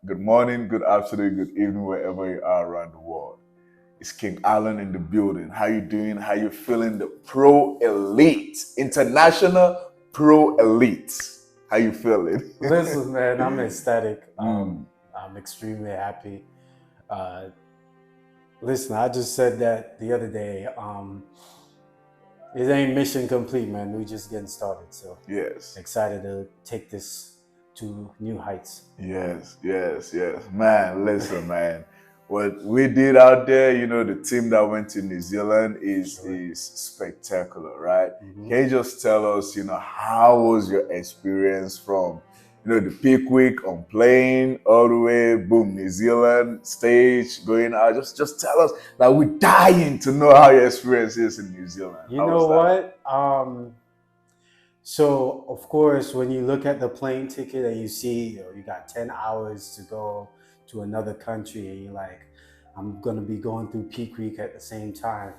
good morning, good afternoon, good evening, wherever you are around the world. It's King Alun in the building. How you doing? How you feeling? The pro elite, international pro elite. How you feeling? Listen, man, I'm ecstatic. Mm, I'm extremely happy. Uh, Listen, I just said that the other day. It ain't mission complete, man. We just getting started. So yes, excited to take this to new heights. yes. Man, listen, man. What we did out there, the team that went to New Zealand is Sure. is spectacular, right? Hmm. Can you just tell us, how was your experience from, the peak week on plane all the way, boom, New Zealand stage going out? Just tell us, like we're dying to know how your experience is in New Zealand. You How was know that? what? So of course, when you look at the plane ticket and you see you got 10 hours to go to another country, and you're like, I'm gonna be going through peak week at the same time.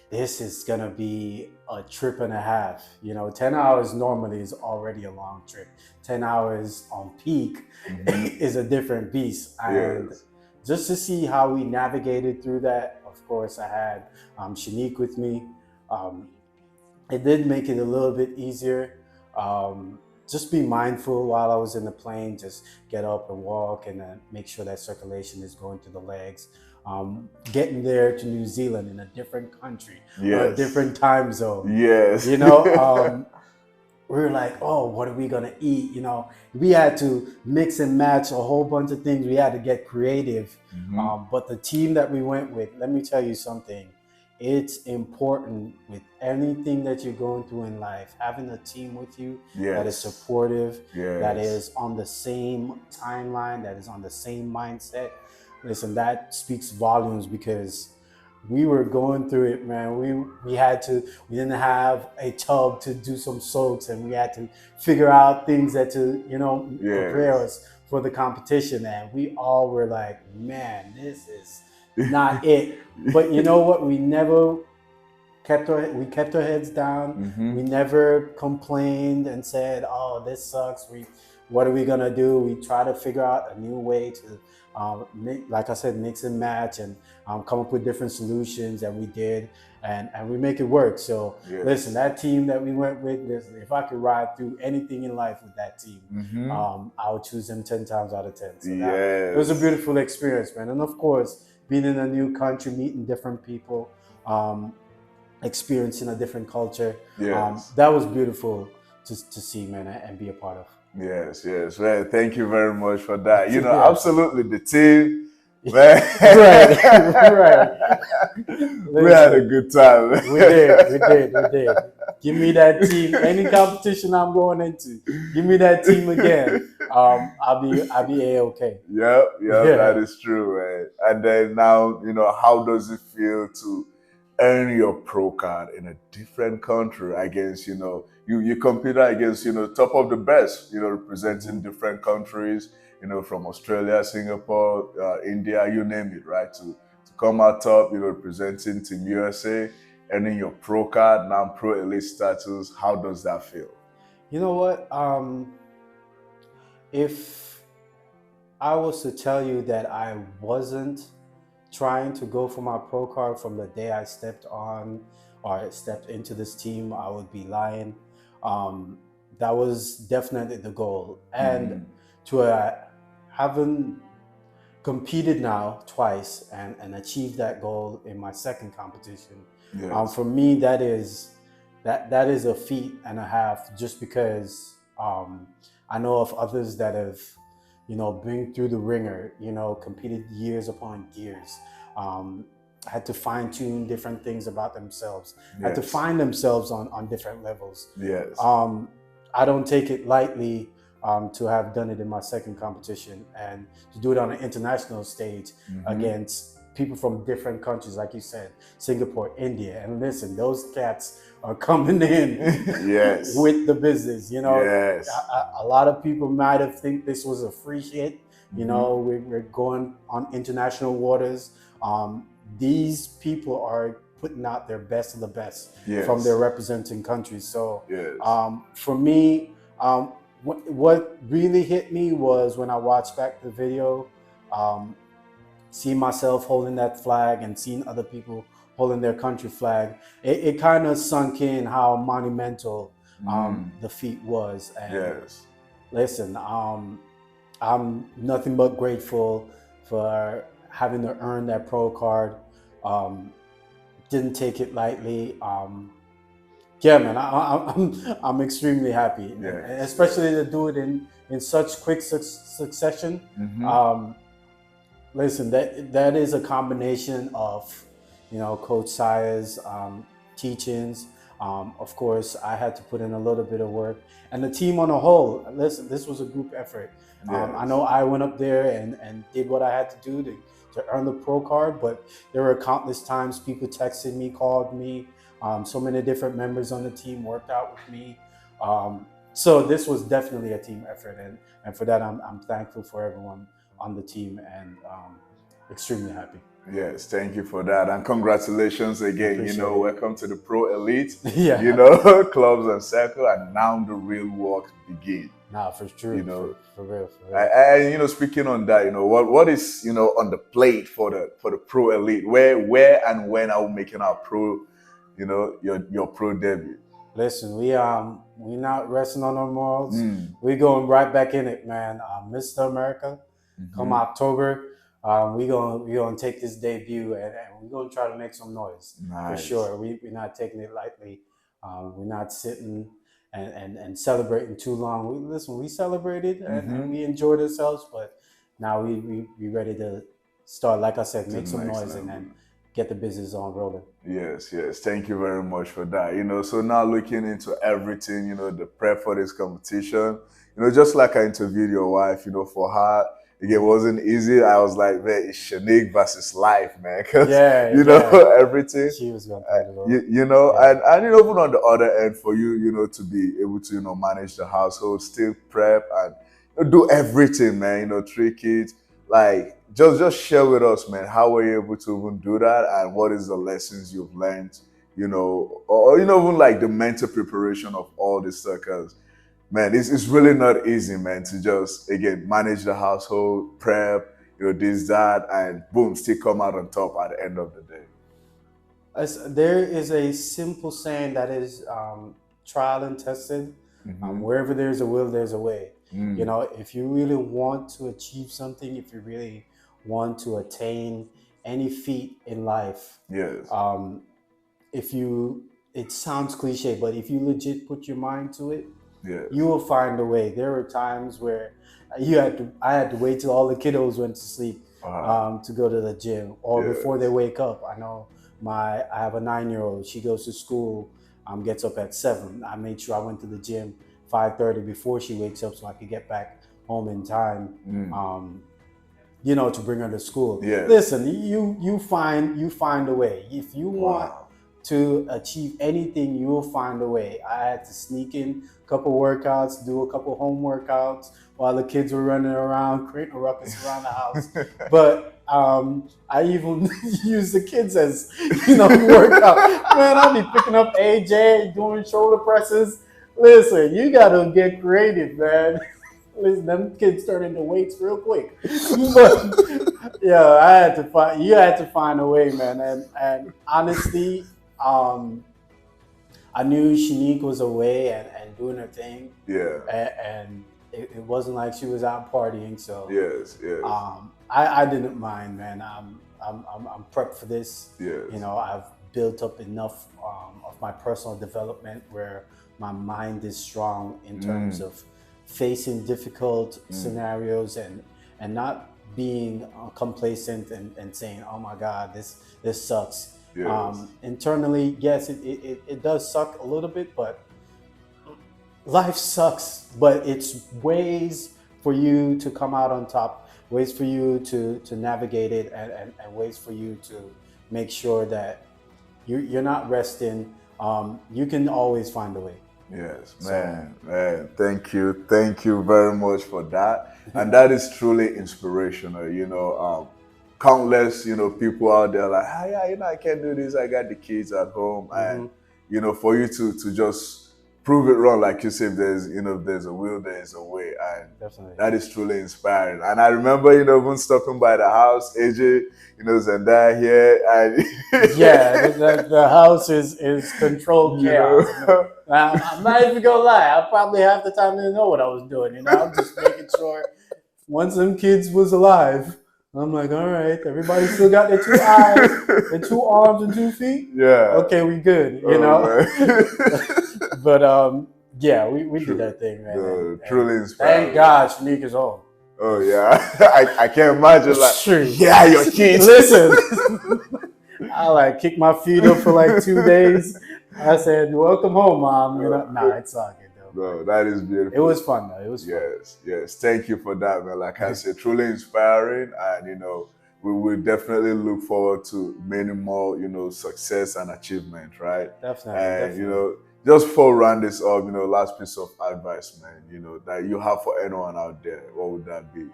This is gonna be a trip and a half. 10 hours normally is already a long trip. 10 hours on peak Hmm. is a different beast. And Yes. just to see how we navigated through that, of course, I had Shanique with me. Um, it did make it a little bit easier. Just be mindful while I was in the plane. Just get up and walk, and make sure that circulation is going to the legs. Getting there to New Zealand in a different country on a Yes. different time zone. Yes. You know, we were like, oh, what are we gonna eat? We had to mix and match a whole bunch of things. We had to get creative. Hmm. But the team that we went with, let me tell you something. It's important with anything that you're going through in life, having a team with you that is Yes. supportive, that Yes. is on the same timeline, that is on the same mindset. Listen, that speaks volumes because we were going through it, man. We didn't have a tub to do some soaks, and we had to figure out things that to prepare Yes. us for the competition. And we all were like, man, this is not it. But you know what? We kept our heads down. Hmm. We never complained and said, "Oh, this sucks." What are we gonna do? We try to figure out a new way to, like I said, mix and match and come up with different solutions. And we did, and we make it work. So listen, Yes. that team that we went with, listen, if I could ride through anything in life with that team, Hmm. I would choose them 10 times out of 10. So that it was a Yes. beautiful experience, man. And of course, being in a new country, meeting different people. Experiencing a different culture. Yes. That was beautiful to see, man, and be a part of. Yes. Well, thank you very much for that. Yeah, Absolutely, the team, man. right, right. We had a Listen, good time. we did. Give me that team. Any competition I'm going into, give me that team again. I'll be a okay. Yep, that Yeah. is true, man. And then now, how does it feel to earn your pro card in a different country against, you compete against, top of the best, representing Hmm. different countries, from Australia, Singapore, India, you name it, right? To come out top, representing Team USA, earning your pro card, now pro elite status. How does that feel? You know what? If I was to tell you that I wasn't trying to go for my pro card from the day I stepped on or stepped into this team, I would be lying. Um, that was definitely the goal. And Hmm. to having competed now twice and achieved that goal in my second competition, Yes. for me, that is a feat and a half just because I know of others that have been through the ringer, competed years upon years, um, had to fine tune different things about themselves, had to Yes. find themselves on different levels. Yes. um, I don't take it lightly to have done it in my second competition and to do it on an international stage Hmm. against people from different countries, like you said, Singapore, India. And listen, those cats are coming in Yes. with the business. Yes. A lot of people might have think this was a free hit. Hmm. We're going on international waters. These people are putting out their best of the best from their Yes. representing countries. So Yes. for me, what really hit me was when I watched back the video, um, seeing myself holding that flag and seeing other people holding their country flag. It kind of sunk in how monumental the feat was. And Yes. listen, I'm nothing but grateful for having to earn that pro card. Um, didn't take it lightly. Yeah, man, I'm extremely happy, and Yes. especially to do it in such quick succession. Um, listen, that is a combination of, Coach Saya's teachings. Of course, I had to put in a little bit of work, and the team on a whole. Listen, this was a group effort. I Yes. know I went up there and did what I had to do to earn the pro card, but there were countless times people texted me, called me. So many different members on the team worked out with me. So this was definitely a team effort, and for that, I'm thankful for everyone on the team, and extremely happy. Yes, thank you for that. And congratulations again. Appreciate it. Welcome to the Pro Elite, Yeah. clubs and circle, and now the real work begin. Nah, for true. For real. And speaking on that, what is on the plate for the Pro Elite? Where and when are we making our pro, your pro debut? Listen, we not resting on our morals. We going right back in it, man. Mr. America, come October, we gonna take this debut, and we're gonna try to make some noise. Nice. For sure. We're not taking it lightly. We're not sitting and celebrating too long. We celebrated and we enjoyed ourselves, but now we ready to start. Like I said, make some noise and then get the business on rolling. Yes. Thank you very much for that. So now looking into everything, the prep for this competition, just like I interviewed your wife, for her, again, it wasn't easy. I was like, man, it's Shanique versus life, man. Cause, everything. She was going to and even on the other end for you, to be able to, manage the household, still prep and do everything, man. 3 kids, like, just share with us, man, how were you able to even do that, and what is the lessons you've learned, or even like the mental preparation of all this circles. Man, it's really not easy, man, to just, again, manage the household, prep, this, that, and boom, still come out on top at the end of the day. There is a simple saying that is trial and tested. Wherever there's a will, there's a way. If you really want to achieve something, if you really want to attain any feat in life, yes, it sounds cliche, but if you legit put your mind to it, yes, you will find a way. There were times where I had to wait till all the kiddos went to sleep to go to the gym, or before they wake up. I know I have a 9-year-old. She goes to school, gets up at 7. I made sure I went to the gym 5:30 before she wakes up, so I could get back home in time. To bring her to school. Yes. Listen, you find a way. If you want to achieve anything, you will find a way. I had to sneak in a couple workouts, do a couple home workouts while the kids were running around, creating a ruckus around the house. But I even use the kids as, workout. Man, I'll be picking up AJ, doing shoulder presses. Listen, you gotta get creative, man. Listen, them kids turn into weights real quick. But yeah, you had to find a way, man. And honestly, I knew Shanique was away and doing her thing. Yeah. And it wasn't like she was out partying. So yes. I didn't mind, man. I'm prepped for this. Yes. I've built up enough of my personal development where my mind is strong in terms of facing difficult scenarios and not being complacent and saying, oh my God, this sucks. Yes. Internally, yes, it does suck a little bit, but life sucks. But it's ways for you to come out on top, ways for you to navigate it, and ways for you to make sure that you're not resting. You can always find a way. Yes, man. Thank you very much for that. And that is truly inspirational. Countless, people out there like, I can't do this. I got the kids at home, and for you to just prove it wrong, like you said. There's, if there's a will, there's a way, and Definitely. that is truly inspiring. And I remember, when stopping by the house, AJ, Zendaya here, and Yeah, the house is controlled chaos. I'm not even gonna lie. I probably half the time didn't know what I was doing. I'm just making sure once them kids was alive. I'm like, all right, everybody still got their 2 eyes, their 2 arms, and 2 feet. Yeah. Okay, we good. But yeah, we did that thing, man. No, truly inspiring. Thank God, Shanika's home. Oh yeah, I can't imagine like. True. Yeah, your kids. Listen, I kicked my feet up for 2 days. I said, "Welcome home, Mom." Nah, it's all good though. No, that is beautiful. It was fun though. It was fun. Yes. Thank you for that, man. Like I said, truly inspiring, and we will definitely look forward to many more, success and achievement, right? Definitely. And just before we round this up, last piece of advice, man, that you have for anyone out there, what would that be?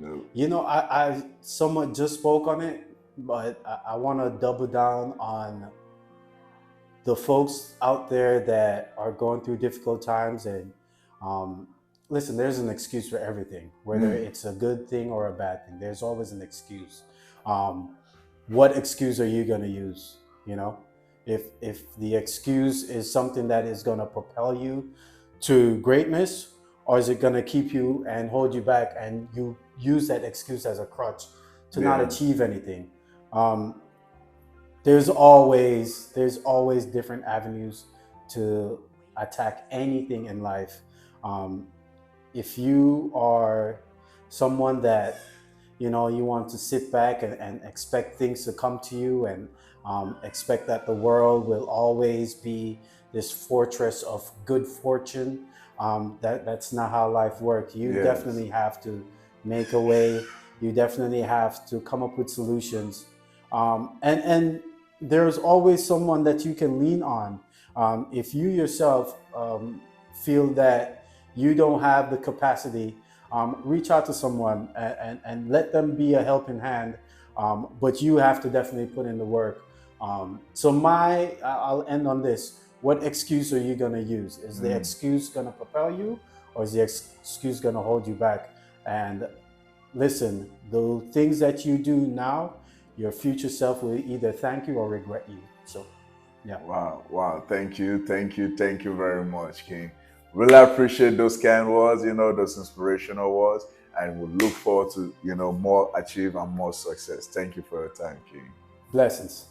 I somewhat just spoke on it, but I want to double down on the folks out there that are going through difficult times. And listen, there's an excuse for everything, whether it's a good thing or a bad thing. There's always an excuse. What excuse are you going to use? If the excuse is something that is going to propel you to greatness, or is it going to keep you and hold you back, and you use that excuse as a crutch to not achieve anything? There's always different avenues to attack anything in life. If you are someone that you want to sit back and expect things to come to you, and expect that the world will always be this fortress of good fortune, that's not how life works. You definitely have to make a way. You definitely have to come up with solutions, and there's always someone that you can lean on. If you yourself feel that you don't have the capacity, reach out to someone and let them be a helping hand. But you have to definitely put in the work. I'll end on this. What excuse are you going to use? Is the excuse going to propel you, or is the excuse going to hold you back? And listen, the things that you do now, your future self will either thank you or regret you. So, yeah. Wow. Thank you very much, King. Really appreciate those kind words, those inspirational words, and we'll look forward to, more achieve and more success. Thank you for your time, King. Blessings.